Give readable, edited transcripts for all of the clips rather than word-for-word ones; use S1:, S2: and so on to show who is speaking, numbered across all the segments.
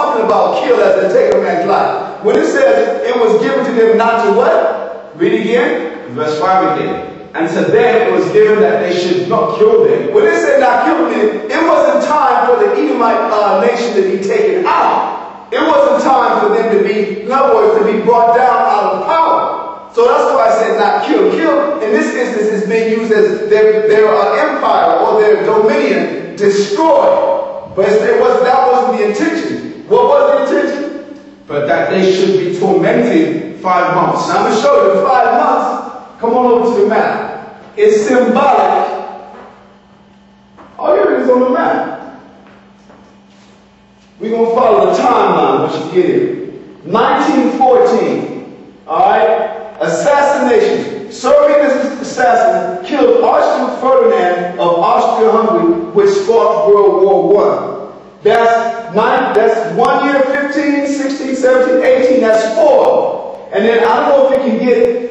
S1: talking about kill as they take a man's life. When it says it was given to them not to what? Read again.
S2: Verse 5 again. And to them it was given that they should not kill them.
S1: When it said not kill them, it wasn't time for the Edomite nation to be taken out. It wasn't time for them to be, in other words, to be brought down out of power. So that's why I said not kill. Kill, in this instance, is being used as their empire or their dominion destroyed. But that wasn't the intention. What was the intention?
S2: But that they should be tormented 5 months.
S1: Now I'm going to show you 5 months. Come on over to the map. It's symbolic. Oh, here it is on the map. We're going to follow the timeline once you get here. 1914. Alright? Assassination. Serbian assassin killed Archduke Ferdinand of Austria-Hungary, which fought World War I. That's 1 year, 15, 16, 17, 18. That's 4. And then I don't know if you can get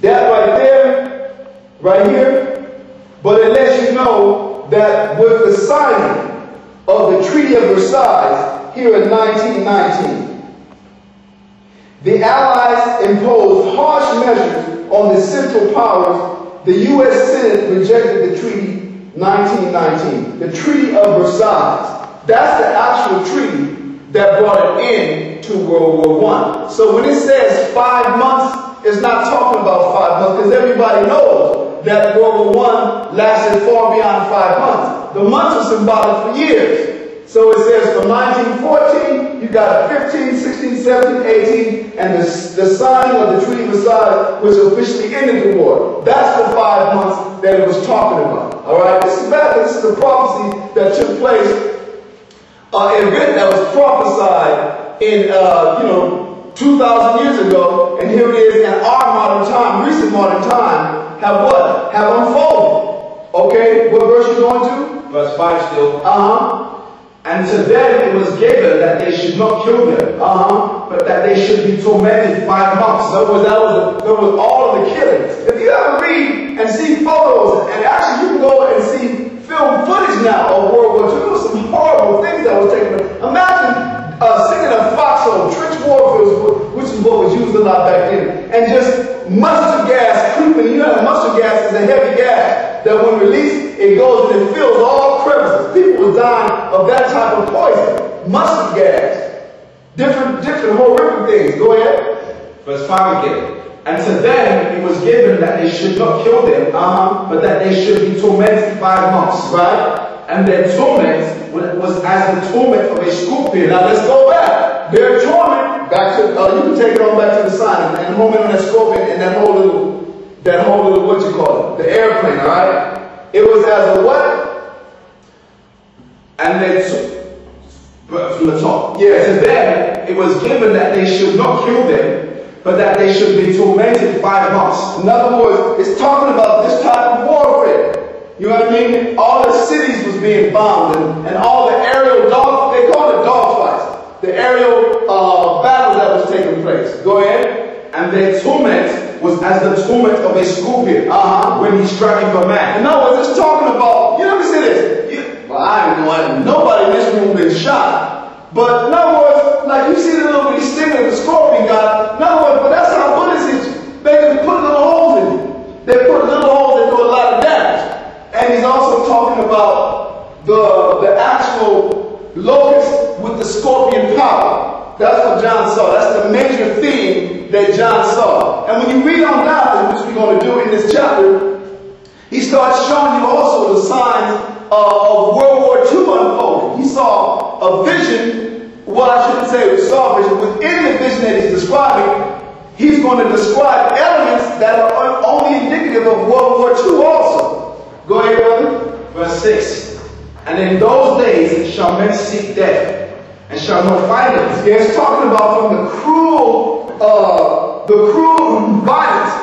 S1: that right there, right here, but it lets you know that with the signing of the Treaty of Versailles here in 1919, the Allies imposed harsh measures on the Central Powers. The U.S. Senate rejected the Treaty 1919, the Treaty of Versailles. That's the actual treaty that brought an end to World War I. So when it says 5 months, it's not talking about 5 months, because everybody knows that World War I lasted far beyond 5 months. The months are symbolic for years. So it says from 1914, you got 15, 16, 17, 18, and the signing of the Treaty of Versailles, which officially ended the war. That's the 5 months that it was talking about. All right, this is bad. This is a prophecy that took place, an event that was prophesied in, 2,000 years ago, and here it is in our modern time, recent modern time, have what? Have unfolded. Okay, what verse you going to?
S2: Verse 5 still.
S1: And to them it was given that they should not kill them, but that they should be tormented 5 months. In other words, that was all of the killings. If you ever read and see photos, and actually you can go and see film footage now of World War II, there was some horrible things that was taking place. Imagine singing a foxhole, trench warfare, which is what was used a lot back then, and just mustard gas creeping. You know, mustard gas is a heavy gas that when released, it goes and it fills all crevices. People were dying of that type of poison. Mustard gas. Different horrific things. Go ahead.
S2: Verse 5 again. And to them it was given that they should not kill them, but that they should be tormented 5 months.
S1: Right?
S2: And their torment was as the torment of a scorpion.
S1: Now let's go back. Their torment, back to, you can take it on back to the sign, and the moment on that scorpion and that whole little, what you call it, the airplane, all right? It was as a what?
S2: And they, from the top.
S1: Yeah.
S2: To them it was given that they should not kill them, but that they should be tormented 5 months.
S1: In other words, it's talking about this type of warfare. You know what I mean? All the cities was being bombed, and all the aerial they call it dog fights. The aerial battles that was taking place. Go ahead.
S2: And their torment was as the torment of a scorpion when he's striking for man.
S1: In other words, it's talking about, you never see this. Well, I don't know, nobody in this room been shot. But in other words, like you see the little bitty sting that the scorpion got. In other words, but that's how bullets hit you. They just put little holes in you. They put little holes that do a lot of damage. And he's also talking about the actual locust with the scorpion power. That's what John saw. That's the major theme that John saw. And when you read on down, which we're going to do in this chapter, he starts showing you also the signs of World War II unfolding. He saw a vision, well, I shouldn't say he saw a vision, within the vision that he's describing, he's going to describe elements that are only indicative of World War II also. Go ahead, brother.
S2: Verse 6. And in those days shall men seek death, and shall not find it.
S1: Yeah, it's talking about from the cruel violence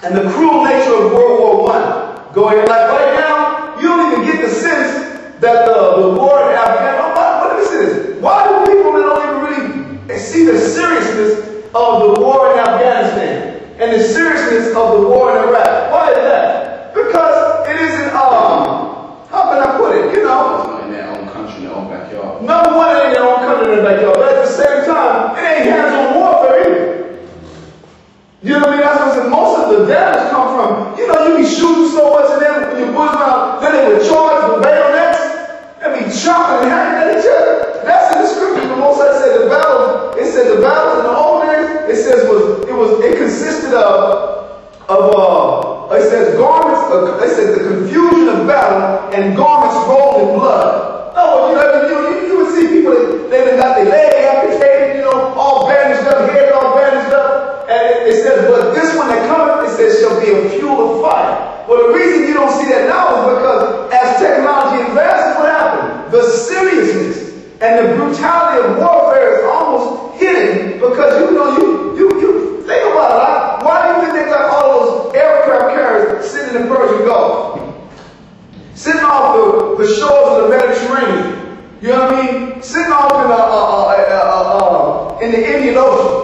S1: and the cruel nature of World War I. Go ahead. Like right now, you don't even get the sense that the war in Afghanistan. What is this? Why do people that don't even really see the seriousness of the war in Afghanistan and the seriousness of the war in Iraq? Why is that? Because it isn't, how can I put it? You know,
S2: in their own country, in their own backyard.
S1: backyard. Number one, it ain't their own country in their backyard. But at the same time, it ain't hands-on warfare either. You know what I mean? That's what I said. Most of the damage come from, you know, you be shooting so much and then when you push around, then they would charge with bayonets and be chopping and hacking at each other. That's in the scripture. The Most High said the battles, it said the battles in the old days, it says it consisted it says garments, it says the confusion of battle and garments rolled in blood. Oh, you would see people, they got their leg amputated, you know, all bandaged up, head all bandaged up. And it says, but this one that cometh, it says, shall be a fuel of fire. Well, the reason you don't see that now is because as technology advances, what happened? The seriousness and the brutality of warfare is almost hidden because you think about it. Why do you think they got all those aircraft carriers sitting in the Persian Gulf? Sitting off the shores of the Mediterranean. You know what I mean? Sitting off in the Indian Ocean.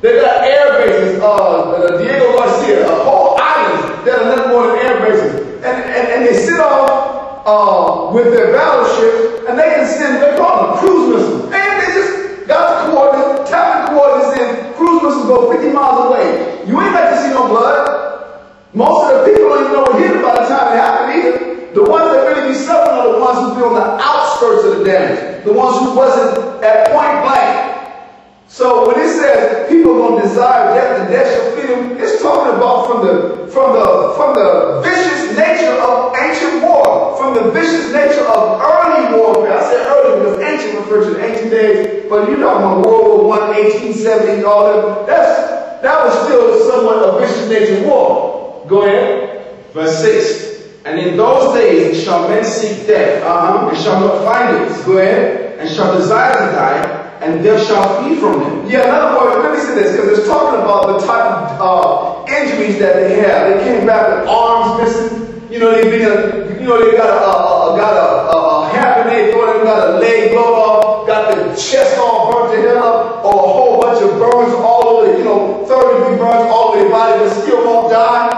S1: They got air bases, Diego Garcia, whole islands that are nothing more than air bases. And they sit off with their battleships and they can send, they call them cruise missiles. And they just got the coordinates, tap the coordinates in, cruise missiles go 50 miles away. You ain't like to see no blood. Most of the people don't even know what hit by the time it happened either. The ones that really be suffering are the ones who be on the outskirts of the damage. The ones who wasn't at point blank. So when it says people are going to desire death and death shall feed them, it's talking about from the vicious nature of ancient war, from the vicious nature of early warfare. I said early because ancient refers to the ancient days, but you're talking about World War I, 1870, all that. That was still somewhat a vicious nature war. Go ahead.
S2: Verse 6. And in those days shall men seek death, and shall not find it.
S1: Go ahead.
S2: And shall desire to die, and death shall flee from them.
S1: Yeah, in other words, let me say this, because it's talking about the type of injuries that they have. They came back with arms missing. You know, they got a hand grenade thrown, they got a leg blown off, got the chest all burnt to hell up, or a whole bunch of burns all over, third-degree burns all over their body, but still won't die.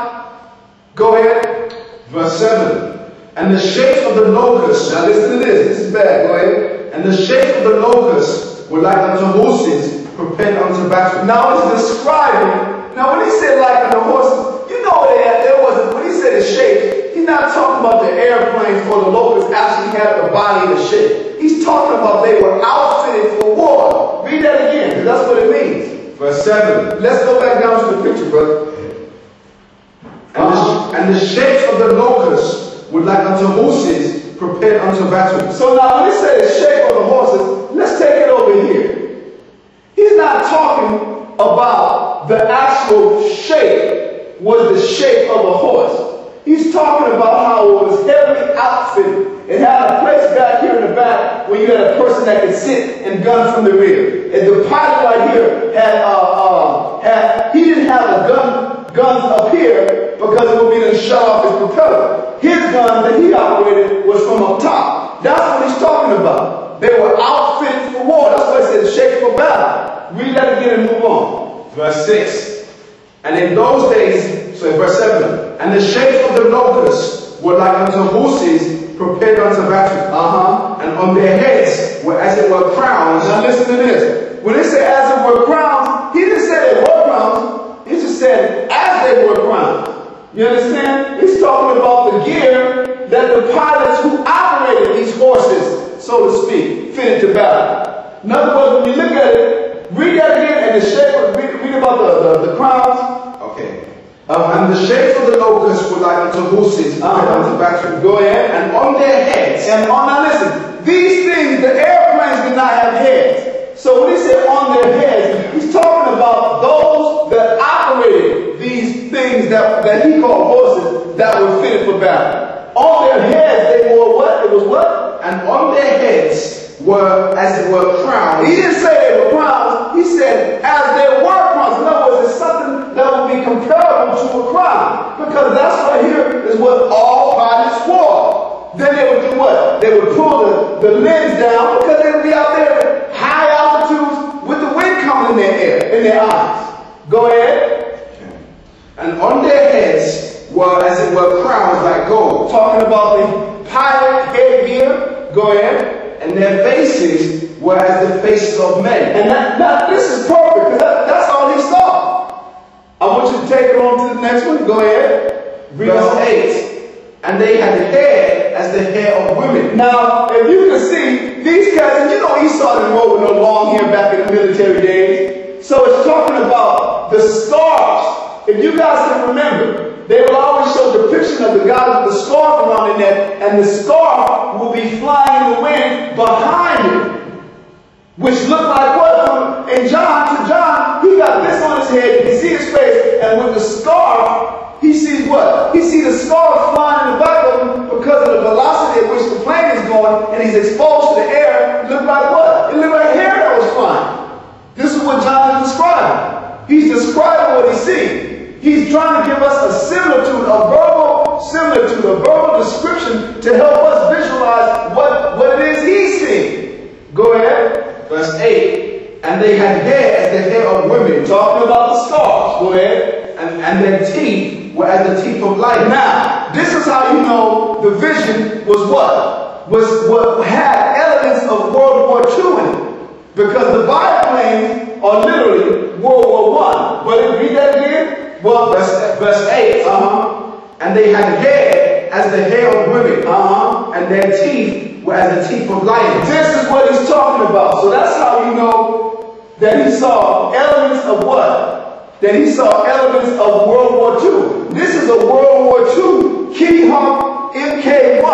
S1: Go ahead.
S2: Verse 7. And the shape of the locust.
S1: Now listen to this. This is bad. Go ahead.
S2: And the shape of the locust were like unto horses prepared unto battle.
S1: Now it's describing. Now when he said like unto horses, you know there wasn't. When he said the shape, he's not talking about the airplanes or the locusts actually had the body of the shape. He's talking about they were outfitted for war. Read that again, because that's what it means.
S2: Verse 7.
S1: Let's go back down to the picture, brother.
S2: And the shape of the locust were like unto horses prepared unto battle.
S1: So now when he said the shape of the horses, let's take it over here. He's not talking about the actual shape was the shape of a horse. He's talking about how it was heavily outfitted. It had a place back here in the back where you had a person that could sit and gun from the rear. And the pilot right here he didn't have a guns up here because it would be to shut off his propeller. His gun that he operated was from up top. That's what he's talking about. They were outfitted for war. That's why he said shape for battle. Read that again and move on.
S2: Verse 6. And in those days, so verse 7. And the shape of the locusts were like unto horses prepared unto battle. And on their heads were as it were crowns.
S1: Now listen to this. When it said as it were crowns, he didn't say they were crowns. He just said as they were crowns. You understand? He's talking about the gear that the pilots who operated these horses, so to speak, fitted to battle. In other words, when you look at it, read that again and the shape, read about the crowns.
S2: Okay. And the shape of the locusts were like unto horses prepared unto battle.
S1: Go ahead.
S2: And on their heads.
S1: Now listen, these things, the airplanes did not have heads. So when he said on their heads, he's talking about those that operated these things that he called horses that were fitted for battle. On their heads they wore what? It was what?
S2: And on their heads were as it were crowns.
S1: He didn't say they were crowns. He said as there were crowns. In other words, it's something that would be comparable to a crown. Because that's right here is what all pilots wore. Then they would do what? They would pull the lens down because they would be out there at high altitudes with the wind coming in their eyes. Go ahead.
S2: Okay. And on their heads were as it were crowns like gold.
S1: Talking about the pilot headgear. Go ahead.
S2: And their faces faces were as the faces of men.
S1: And that this is perfect, because that's all he saw. I want you to take it on to the next one. Go ahead.
S2: Verse 8. And they had hair as the hair of women.
S1: Now, if you can see, these cats, and you know Esau didn't roll with no long hair back in the military days. So it's talking about the scarves. If you guys can remember, they will always show a depiction of the guy with the scarf around their neck, and the scarf will be flying in the wind behind it. Which looked like what? In John, he got this on his head, you can see his face, and with the scarf, he sees what? He sees the scarf flying in the back of him because of the velocity at which the plane is going, and he's exposed to the air. It looked like what? It looked like hair that was flying. This is what John is describing. He's describing what he sees. He's trying to give us a similitude, a verbal description to help us visualize what it is he's seeing. Go ahead.
S2: Verse 8. And they had hair as the hair of women.
S1: Talking about the scarves. Go ahead.
S2: And their teeth were as the teeth of lions.
S1: Now, this is how you know the vision was what? Was what had elements of World War II in it. Because the biplanes are literally World War I. But read that again.
S2: Well, verse 8. And they had hair as the hair of women. And their teeth were as the teeth of lions.
S1: This is what he's talking about. So that's how you know that he saw elements of what? That he saw elements of World War II. This is a World War II Kitty Hawk Mk1,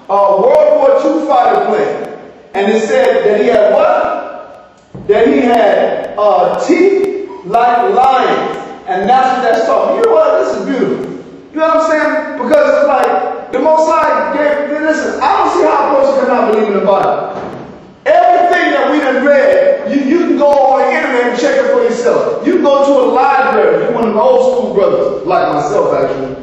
S1: a World War II fighter plane. And it said that he had what? That he had teeth like lions. And that's what that's talking. You know what? This is beautiful. You know what I'm saying? Because it's like the Most High gave. Listen, I don't see how a person cannot believe in the Bible. Everything that we done read, you can go on the internet and check it for yourself. You can go to a library, you're one of the old school brothers, like myself actually.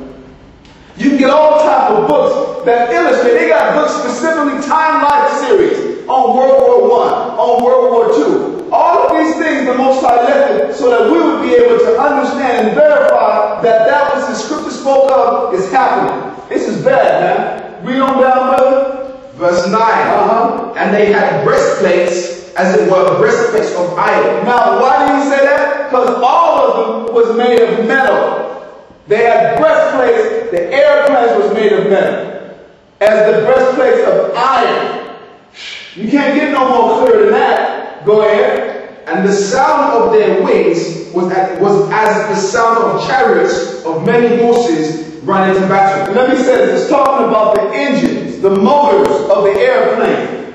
S1: You can get all types of books that illustrate. They got books specifically time-life series on World War I, on World War II. All of these things the Most High left it so that we would be able to understand and verify that that which the scripture spoke of is happening. This is bad, man. Read on down, brother.
S2: Verse 9. And they had breastplates, as it were, breastplates of iron.
S1: Now, why did he say that? Because all of them was made of metal. They had breastplates. The airplanes was made of metal. As the breastplates of iron. You can't get no more clear than that. Go ahead.
S2: And the sound of their wings was as the sound of chariots of many horses running to battle.
S1: Let me say this. It's talking about the engines, the motors of the airplane.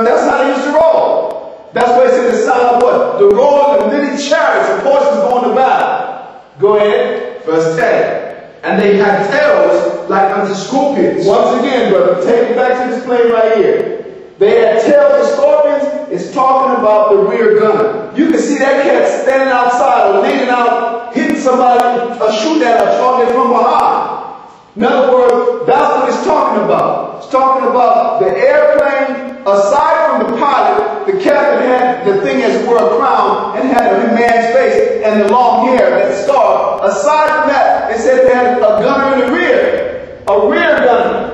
S1: That's how they used to roll. That's why it said the sound of what? The roar of the many chariots of horses going to battle. Go ahead.
S2: Verse 10. And they had tails like unto scorpions.
S1: Once again, brother, take it back to this plane right here. They had tails of scorpions. It's talking about the rear gunner. You can see that cat standing outside or leaning out, hitting somebody, a shoot at a target from behind. In other words, that's what it's talking about. It's talking about the airplane, aside from the pilot, the captain had the thing as it were a crown and had a man's face and the long hair, that scar. Aside from that, it said they had a gunner in the rear. A rear gunner.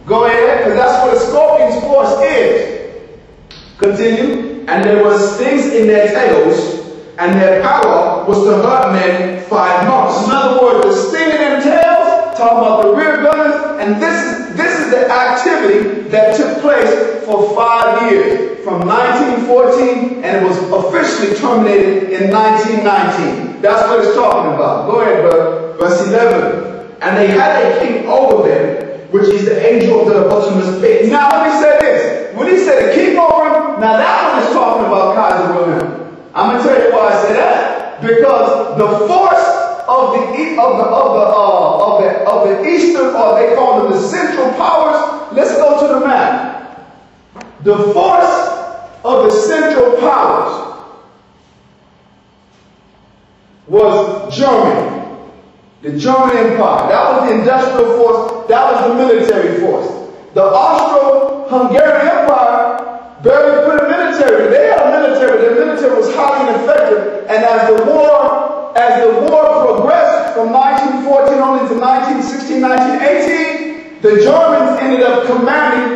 S1: Go ahead, because that's what a scorpion's force is. Continue.
S2: And there were stings in their tails, and their power was to hurt men 5 months.
S1: In other words, the sting in their tails, talking about the rear gunners, and this is the activity that took place for 5 years, from 1914, and it was officially terminated in 1919. That's what it's talking about. Go ahead, brother.
S2: Verse 11. And they had a king over them, which is the angel of the bottomless pit.
S1: Now let me say this. When he said the king over him, now that one is talking about Kaiser Wilhelm. I'm going to tell you why I say that. Because the force of the eastern, or they call them the central powers. Let's go to the map. The force of the central powers was Germany. The German Empire. That was the industrial force. That was the military force. The Austro-Hungarian Empire barely put a military. They had a military. Their military was highly ineffective. And as the war progressed from 1914 on into 1916, 1918, the Germans ended up commanding